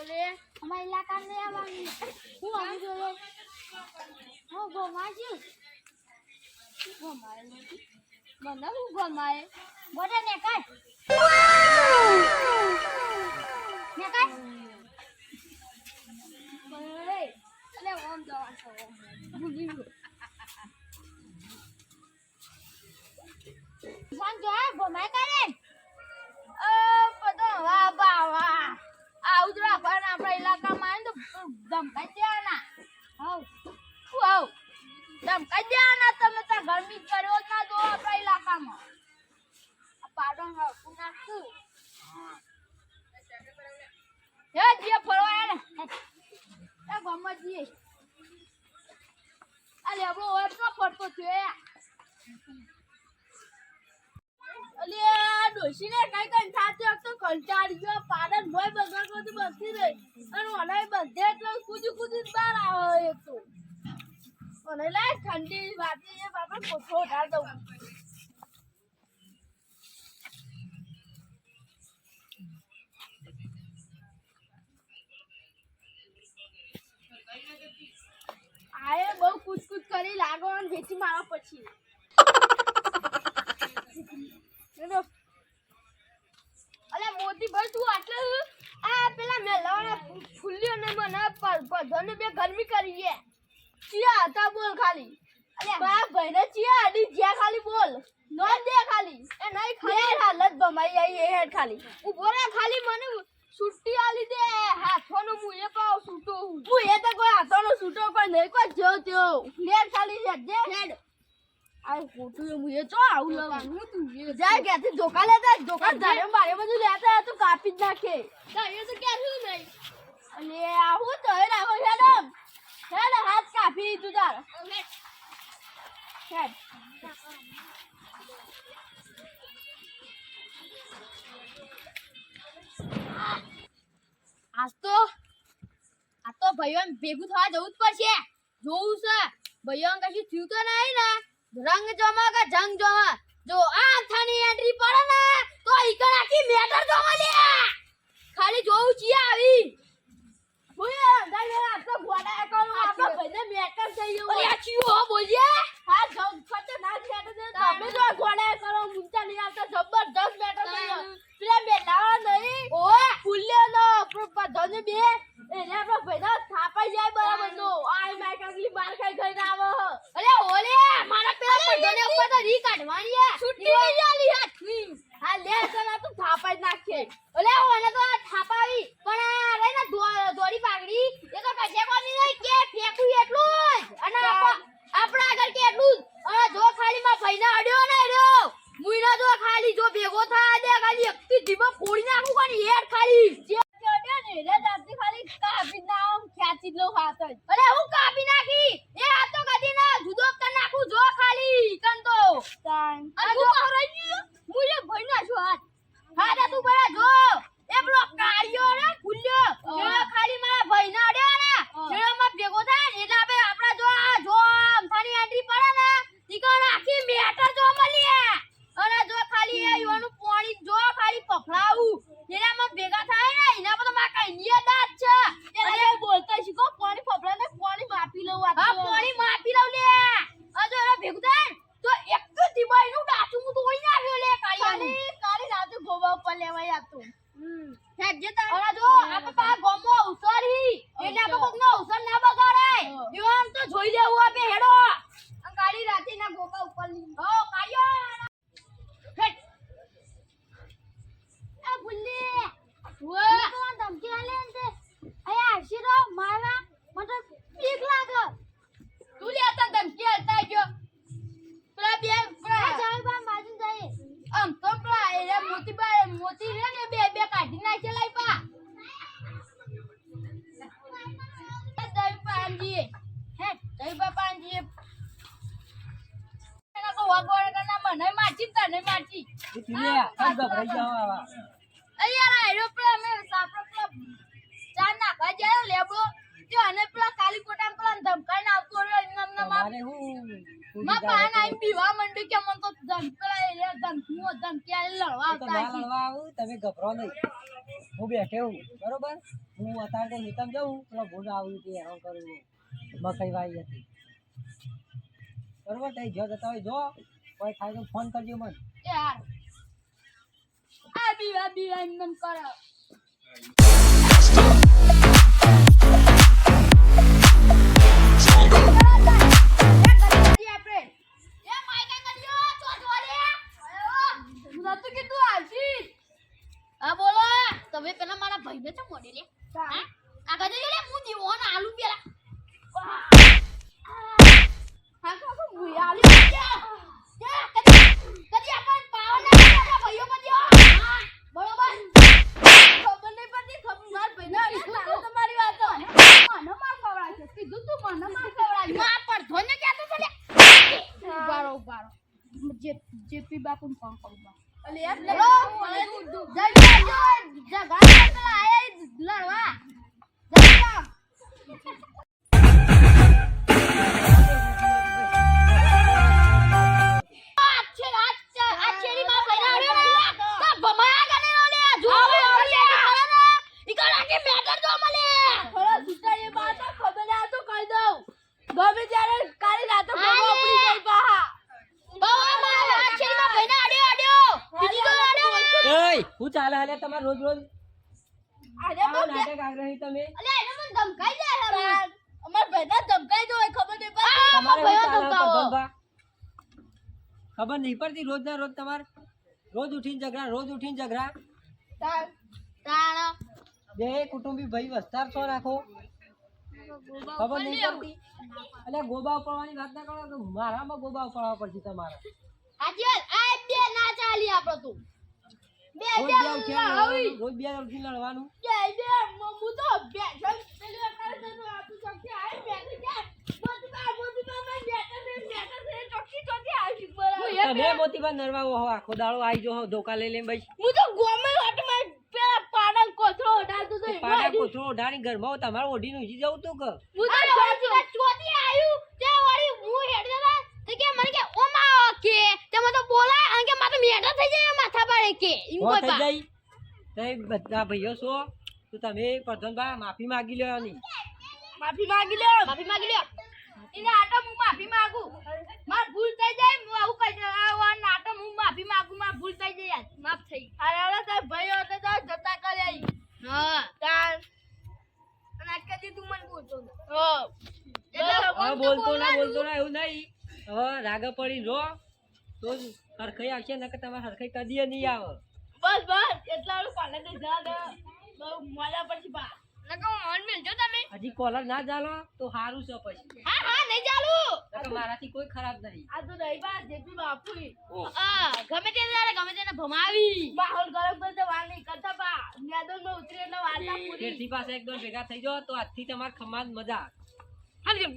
લે અમારા ઇલાકા ને આવવાની હું આવી જોયો હું ગોમાજી ગોમાય મને હું ગોમાય બોલે ને કાય બોલે અલે ઓમ દવા છો ભૂલી જાન જો ગોમાય કરે પતો વાહ વાહ આ ઉદરા પણ આપણા ઇલાકામાં તો ધમકાઈ દેવાના હાઉ હાઉ ધમકાઈ દેવાના તમે તો ગરમી કર્યો ના જો આપણા ઇલાકામાં આ પાડો હાઉ નાખું હે જે ફરવા ને એ ગમજી આ લેબો ઓર તો ફરતો છે અલે ડોશીને કઈ કઈ થાતે તો કંટાળી ગયો પાડન ભોય બગડ કોથી બસી રે અને ઓલાય બધે એટલે કૂદી બહાર આવે એક તો અને લે ઠંડી વાતી એ બાપા કોઠો ઉઠાડ દઉં આયે બહુ કૂદ કરી લાગો અને વેચી મારો પછી અલે મોતી ભાઈ તું આટલે આ પેલા મેલાવાના ફૂલ્યો ને મને પધોને બે ગરમી કરી છે ચિયા હતા બોલ ખાલી અલે બા ભાઈને ચિયા આડી જ્યા ખાલી બોલ નો દે ખાલી એ નહીં ખાલી હાલત બમાઈ આઈ એ હેડ ખાલી ઉભો રે ખાલી મને છુટ્ટી આલી દે હાથોનો મુએ પાવ છૂટો હું એ તો કોઈ હાથોનો છૂટો કોઈ નહીં કોઈ જો ત્યો હેડ ખાલી હેડ આ ફોટો મુએ ચો આવું લાવું તું જાય ક્યાંથી ધોકા લેતા ધોકા ધારે મારે બધું લેતા તો કાપી જ નાખે એ તો ક્યાં શું નહીં અને આવું તો હે રાખો હેડમ હેડ હાથ કાપી તું તાર હેડ આ તો ભાઈઓ ભેગું થવા જવું જ પડશે જોવું છે ભાઈઓ કશું થયું તો નહીં ને રંગ જમા કે જંગ જમા જો આ થાની એન્ટ્રી પડે ને તો ઈકણ આખી મેટર જમા લે ખાલી જોઉં છીએ આવી ઓય દાઈ આ તો ગોડા કરું આપણો ભાઈને મેટર થઈ ગયો ઓય આચીઓ બોલીએ હા જમ ફટ ના છેડે દે તમે જો ગોડા કરો મુંચા નહીં આવતા જબરદસ્ત મેટર થઈ ગયો પેલા બેલાવા નહીં ઓય ફૂલ્યો નો ધને બે એને આપણો ભાઈનો થાપાઈ જાય બરાબર નો આય મે કાગલી બાર ખાઈ ગઈ આવો અરે ઓલે મારા પેલા પધોને ઉપર તો રી કાઢવાની હે છૂટી નહી આલી હાથ હા લે તને તો થાપાઈ નાખે ઓલે ઓને તો થાપાવી પણ આ રે ને દોડી પાગડી એ તો કશે કોની નહીં કે ફેકું એટલું જ અને આપણા આગળ કે એટલું અને જો ખાલી માં ભાઈને અડ્યો ને એરો મુઈનો જો ખાલી જો ભેગો થા દે ખાલી એકથી દીબા ફોડી નાખું કોની હેડ ખાલી જે અડ્યો ને રે દાંતી ખાલી કાપી નામ ખેંચી લો હાથ જ અરે હું કાપી નાખી એ આ તો કદી ના જુદો કર નાખું જો ખાલી કન તો તાન આ જો રહી ગયો મુઈએ ભાઈ ના જો હાથ હાથ તું બરા જો એ પેલો કાળિયો રે ફૂલ્યો એ ખાલી મારા ભાઈ ના અડ્યો ને જેનો માં ભેગો થાય ને એટલે આપણે આપડા જો આ જો આમથાની એન્ટ્રી પડે ને ઈકણ આખી મેટર જો મળી અને જો ખાલી એ યોનું પાણી જો ખાલી પફળાવું એનામાં ભેગા થાય ને એના પર તો માં કઈ નિયદાત છે અરે બોલતા શીખો પાણી પફળા ને પાણી માપી લઉં આ હા પાણી માપી લઉં લે આ જો એના ભેગું થાય તો એક દીબાઈ નું ડાચું હું તો ઓઈ ના આવ્યો લે કાળી રાતે ગોવા ઉપર લેવાય આતું હેડ જે તારા જો આપણે પા ગોમો ઉસરી એટલે આપણે કોકનો ઉસર ના બગાડાય એવામ તો જોઈ લેવું આપે હેડો આ કાળી રાતે ના ગોબા ઉપર લી હો કાળિયો આ બુલ્લી વો તો ધમકી આલે ને આયા આશીરો મારા મને બીક લાગે તું લે આ ધમકી આલતા જો પેલા બે પેલા જાવ બા માજી જાય આમ તો પેલા એ મોતી રે ને બે કાઢી નાખે લઈ પા દઈ પાંજી હે દઈ પાંજી એના કો વાગોળ કરના મને માચી તને માચી લે આ ગભરાઈ જાવ આવા અયાર આયો પેલા મે સાપરો પેલા ચાર નાખવા જાય લેબો તે અને પેલા કાલી કોટા પેલા ધમકાઈને આવતો રહ્યો એમને મારે હું માં પાન આઈ પીવા મંડી કે મન તો ધમકી આલે લડવા આવતા તમે ગભરો નહીં હું બેઠે હું બરોબર હું અત્યારે તો નીકળ જાઉં પેલો ભૂલ આવ્યું કે હેરાન કરું હું મકાઈ વાવી હતી બરોબર તઈ જો જતા હોય જો કોઈ થાય તો ફોન કરજો મને એ હાર આ બી મન કરો હા બોલો તમે પેલા મારા ભાઈને તો મોડે લે હા આગળ જજો લે હું દીવો ને આલુ પેલા હા કાકો હું આલુ કદી આપણ પાવ ના આપણા ભાઈઓ પછી હા બરોબર ખબર નહીં પડતી ખબર માર ભાઈને અડી લાલો તમારી વાત મને માર ખવડાય છે કીધું તું મને માર ખવડાય માં પર ધોને કેતો તો લે બરોબર જેપી બાપુને ફોન કરું બા અલે યાર જય જગા પેલા આયા લડવા એય હું ચાલે હાલે તમાર રોજ રોજ આવો નાટક આગ્રહી તમે ખબર નહીં પડતી રોજ ના રોજ તમાર રોજ ઉઠીને ઝઘડા બે કુટુંબી ભાઈ વસ્તાર છો રાખો ખબર નહીં પડતી એટલે ગોબાવ પડવાની વાત ના કરો તો મારામાં ગોબાવ પડવા પડશે તમારે રોજ બે ઉઠી લડવાનું તમે મોતીબા નરવાવો હો આખો દાડો આવી જો ધોકા લઈ લઈને ભાઈ પાડા કોથળો ઓઢાણી ઘરમાં તમારે ઓઢીને ઉજી જવું તું કે બધા ભાઈઓ છો તો તમે પ્રધાનભા માફી માંગી લ્યો ની માફી માંગી લ્યો એને આટો હું માફી માંગુ માર ભૂલ થઈ જાય હું આવું કહી દઉં આ નાટો હું માફી માંગુ માર ભૂલ થઈ જાય માફ થઈ અરે અરે તાર ભાઈઓ તો જતા કરે હા તાર અને આજકાલ તું મને બોલતો હા એટલે બોલતો ના એવું નહીં હવે રાગ પડી રો તો હરખાઈ આવશે ને કે તમારે હરખાઈ કદીએ નહીં આવે બસ એટલા વાળું પાલે જા દે બહુ મજા પછી બા નકો મન મેલજો તમે હજી કોલર ના ચાલો તો સારું છે પછી હા નહીં ચાલુ નકર મારાથી કોઈ ખરાબ નહીં આ તો રહી બા જેપી બાપુ ગમે તેને ભમાવી માહોલ ગરમ કરતે વાર નહીં કરતા બા મેદાન માં ઉતરે એટલે વાર્તા પૂરી કેરથી પાસે એકદમ ભેગા થઈ જાઓ તો આજથી તમાર ખમાન મજા હાલ જેમ